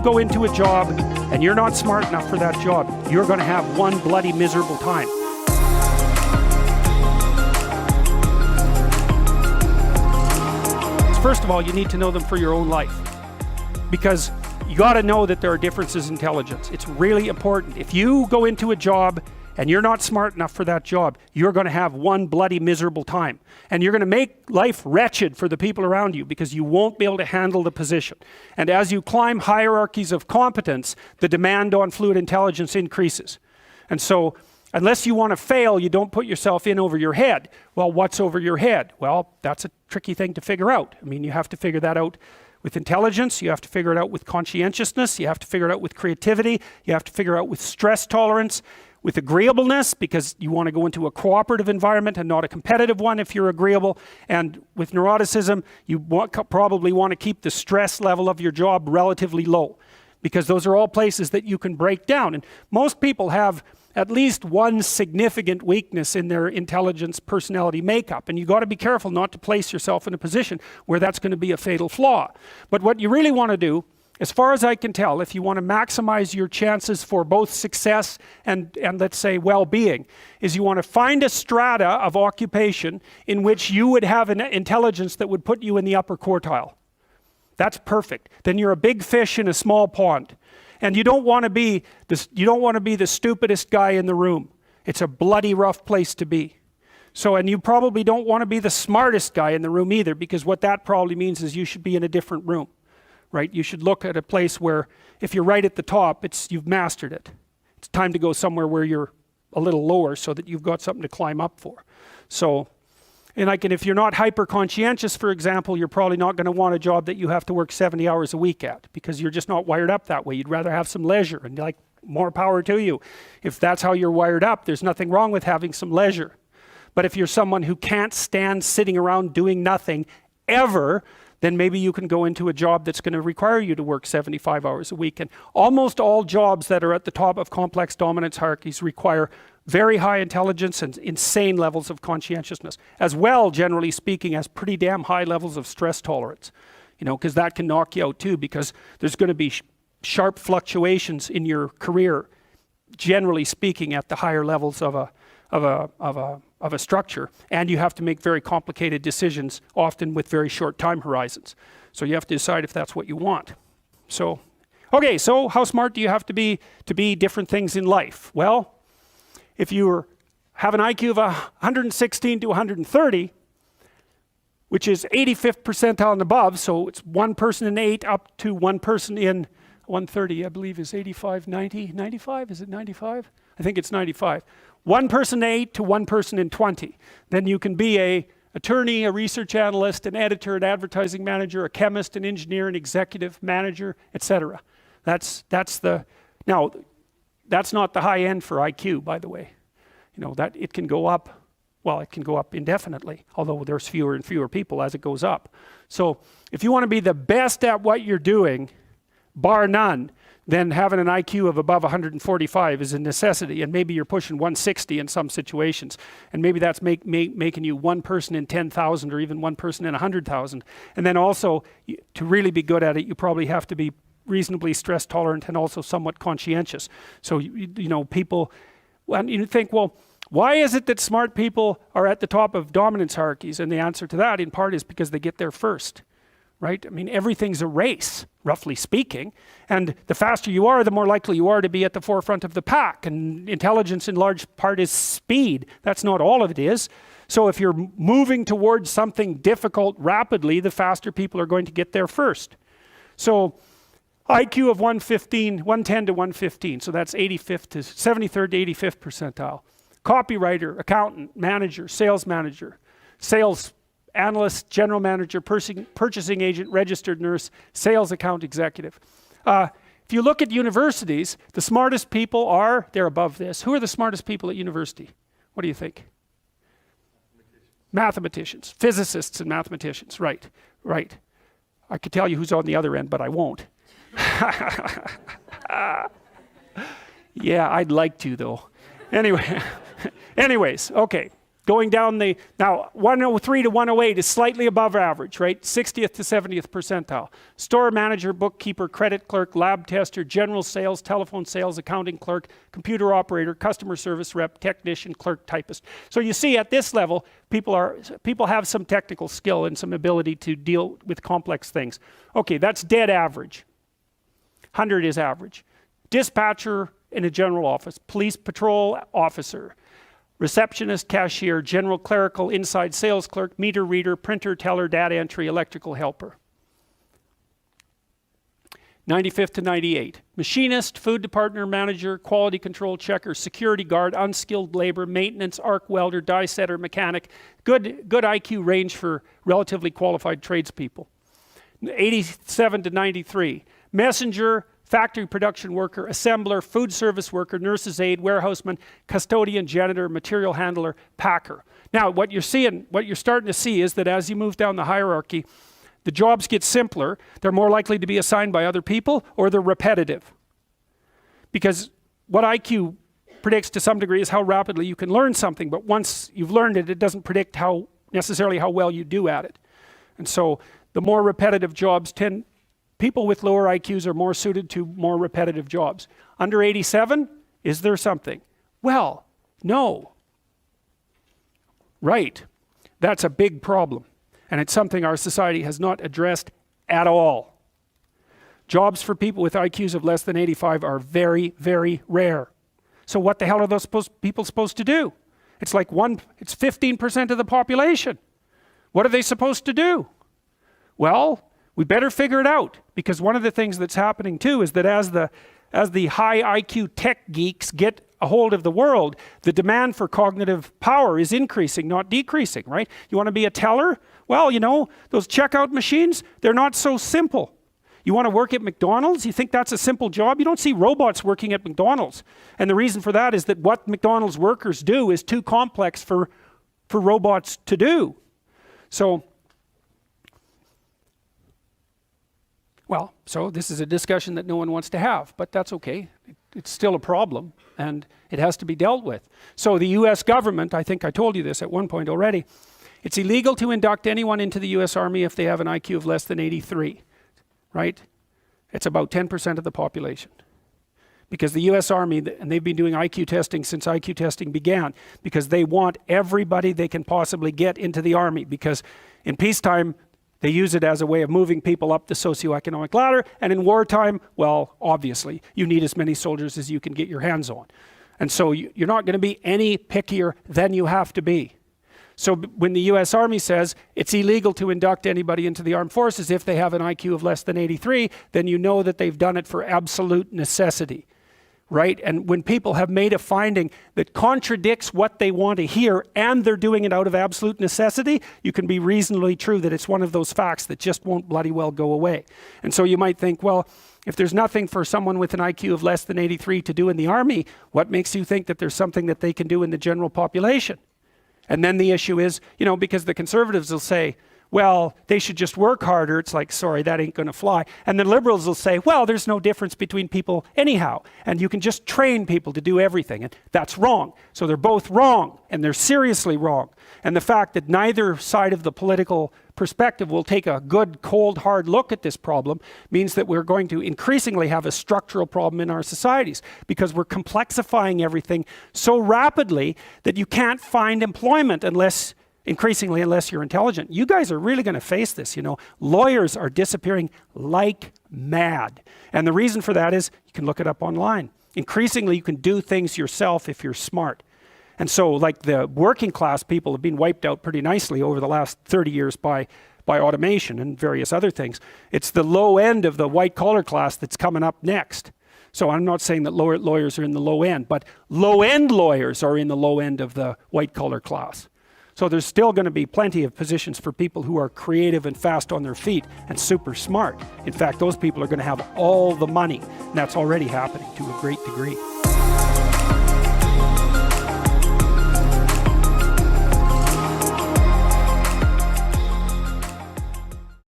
go into a job and you're not smart enough for that job, you're going to have one bloody miserable time. First of all, you need to know them for your own life, because you got to know that there are differences in intelligence. It's really important. If you go into a job and you're not smart enough for that job, you're going to have one bloody miserable time. And you're going to make life wretched for the people around you because you won't be able to handle the position. And as you climb hierarchies of competence, the demand on fluid intelligence increases. And so, unless you want to fail, you don't put yourself in over your head. Well, what's over your head? Well, that's a tricky thing to figure out. I mean, you have to figure that out with intelligence, you have to figure it out with conscientiousness, you have to figure it out with creativity, you have to figure it out with stress tolerance, with agreeableness, because you want to go into a cooperative environment and not a competitive one if you're agreeable, and with neuroticism, you probably want to keep the stress level of your job relatively low, because those are all places that you can break down. And most people have at least one significant weakness in their intelligence personality makeup, and you got to be careful not to place yourself in a position where that's going to be a fatal flaw. But what you really want to do, as far as I can tell, if you want to maximize your chances for both success and let's say well-being, is you want to find a strata of occupation in which you would have an intelligence that would put you in the upper quartile. That's perfect. Then you're a big fish in a small pond. And you don't want to be the stupidest guy in the room. It's a bloody rough place to be. So, and you probably don't want to be the smartest guy in the room either, because what that probably means is you should be in a different room, right? You should look at a place where if you're right at the top, you've mastered it. It's time to go somewhere where you're a little lower so that you've got something to climb up for. So, and if you're not hyper-conscientious, for example, you're probably not going to want a job that you have to work 70 hours a week at, because you're just not wired up that way. You'd rather have some leisure, and like, more power to you. If that's how you're wired up, there's nothing wrong with having some leisure. But if you're someone who can't stand sitting around doing nothing ever, then maybe you can go into a job that's going to require you to work 75 hours a week. And almost all jobs that are at the top of complex dominance hierarchies require very high intelligence and insane levels of conscientiousness, as well, generally speaking, as pretty damn high levels of stress tolerance, because that can knock you out too, because there's going to be sharp fluctuations in your career, generally speaking, at the higher levels of a structure, and you have to make very complicated decisions, often with very short time horizons. So you have to decide if that's what you want. So, okay, so how smart do you have to be different things in life? Well, if you have an IQ of 116 to 130, which is 85th percentile and above, so it's one person in 8 up to one person in 130, I believe is 85, 90, 95, is it 95? I think it's 95. One person in 8 to one person in 20. Then you can be an attorney, a research analyst, an editor, an advertising manager, a chemist, an engineer, an executive manager, etc. That's not the high end for IQ, by the way. That it can go up, well, it can go up indefinitely, although there's fewer and fewer people as it goes up. So if you want to be the best at what you're doing, bar none, then having an IQ of above 145 is a necessity, and maybe you're pushing 160 in some situations, and maybe that's making you one person in 10,000 or even one person in 100,000. And then also, to really be good at it, you probably have to be reasonably stress tolerant and also somewhat conscientious. So people, and you think, well, why is it that smart people are at the top of dominance hierarchies? And the answer to that, in part, is because they get there first, right? I mean, everything's a race, roughly speaking, and the faster you are, the more likely you are to be at the forefront of the pack. And intelligence, in large part, is speed. That's not all of it is. So if you're moving towards something difficult rapidly, the faster people are going to get there first. So IQ of 110 to 115, so that's 85th to 73rd to 85th percentile. Copywriter, accountant, manager, sales analyst, general manager, purchasing agent, registered nurse, sales account executive. If you look at universities, the smartest people they're above this. Who are the smartest people at university? What do you think? Mathematicians, physicists and mathematicians, right. I could tell you who's on the other end, but I won't. Yeah, I'd like to though. Anyways, okay. Going down the, now 103 to 108 is slightly above average, right? 60th to 70th percentile. Store manager, bookkeeper, credit clerk, lab tester, general sales, telephone sales, accounting clerk, computer operator, customer service rep, technician, clerk, typist. So you see at this level, people have some technical skill and some ability to deal with complex things. Okay, that's dead average. 100 is average. Dispatcher in a general office, police patrol officer, receptionist, cashier, general clerical, inside sales clerk, meter reader, printer, teller, data entry, electrical helper. 95th to 98. Machinist, food department manager, quality control checker, security guard, unskilled labor, maintenance, arc welder, die setter, mechanic. Good IQ range for relatively qualified tradespeople. 87 to 93. Messenger, factory production worker, assembler, food service worker, nurse's aide, warehouseman, custodian, janitor, material handler, packer. Now, what you're starting to see is that as you move down the hierarchy, the jobs get simpler. They're more likely to be assigned by other people, or they're repetitive. Because what IQ predicts to some degree is how rapidly you can learn something, but once you've learned it, it doesn't predict necessarily how well you do at it. And so the more repetitive jobs people with lower IQs are more suited to more repetitive jobs. Under 87, is there something? Well, no. Right. That's a big problem. And it's something our society has not addressed at all. Jobs for people with IQs of less than 85 are very, very rare. So what the hell are those people supposed to do? It's like it's 15% of the population. What are they supposed to do? Well, we better figure it out, because one of the things that's happening too is that as the high IQ tech geeks get a hold of the world, the demand for cognitive power is increasing, not decreasing, right? You want to be a teller? Well, you know, those checkout machines, they're not so simple. You want to work at McDonald's? You think that's a simple job? You don't see robots working at McDonald's. And the reason for that is that what McDonald's workers do is too complex for robots to do. So this is a discussion that no one wants to have, but that's okay. It's still a problem, and it has to be dealt with. So the US government, I think I told you this at one point already, it's illegal to induct anyone into the US Army if they have an IQ of less than 83, right? It's about 10% of the population. Because the US Army, and they've been doing IQ testing since IQ testing began, because they want everybody they can possibly get into the Army, because in peacetime, they use it as a way of moving people up the socioeconomic ladder, and in wartime, well, obviously, you need as many soldiers as you can get your hands on. And so you're not going to be any pickier than you have to be. So when the US Army says it's illegal to induct anybody into the armed forces if they have an IQ of less than 83, then you know that they've done it for absolute necessity. Right? And when people have made a finding that contradicts what they want to hear, and they're doing it out of absolute necessity, you can be reasonably true that it's one of those facts that just won't bloody well go away. And so you might think, well, if there's nothing for someone with an IQ of less than 83 to do in the Army, what makes you think that there's something that they can do in the general population? And then the issue is, you know, because the conservatives will say, well, they should just work harder. It's like, sorry, that ain't going to fly. And the liberals will say, well, there's no difference between people anyhow, and you can just train people to do everything. And that's wrong. So they're both wrong, and they're seriously wrong. And the fact that neither side of the political perspective will take a good, cold, hard look at this problem means that we're going to increasingly have a structural problem in our societies, because we're complexifying everything so rapidly that you can't find employment unless you're intelligent. You guys are really going to face this, you know. Lawyers are disappearing like mad. And the reason for that is, you can look it up online. Increasingly, you can do things yourself if you're smart. And so, like, the working class people have been wiped out pretty nicely over the last 30 years by automation and various other things. It's the low end of the white collar class that's coming up next. So I'm not saying that lawyers are in the low end, but low end lawyers are in the low end of the white collar class. So there's still going to be plenty of positions for people who are creative and fast on their feet and super smart. In fact, those people are going to have all the money, and that's already happening to a great degree.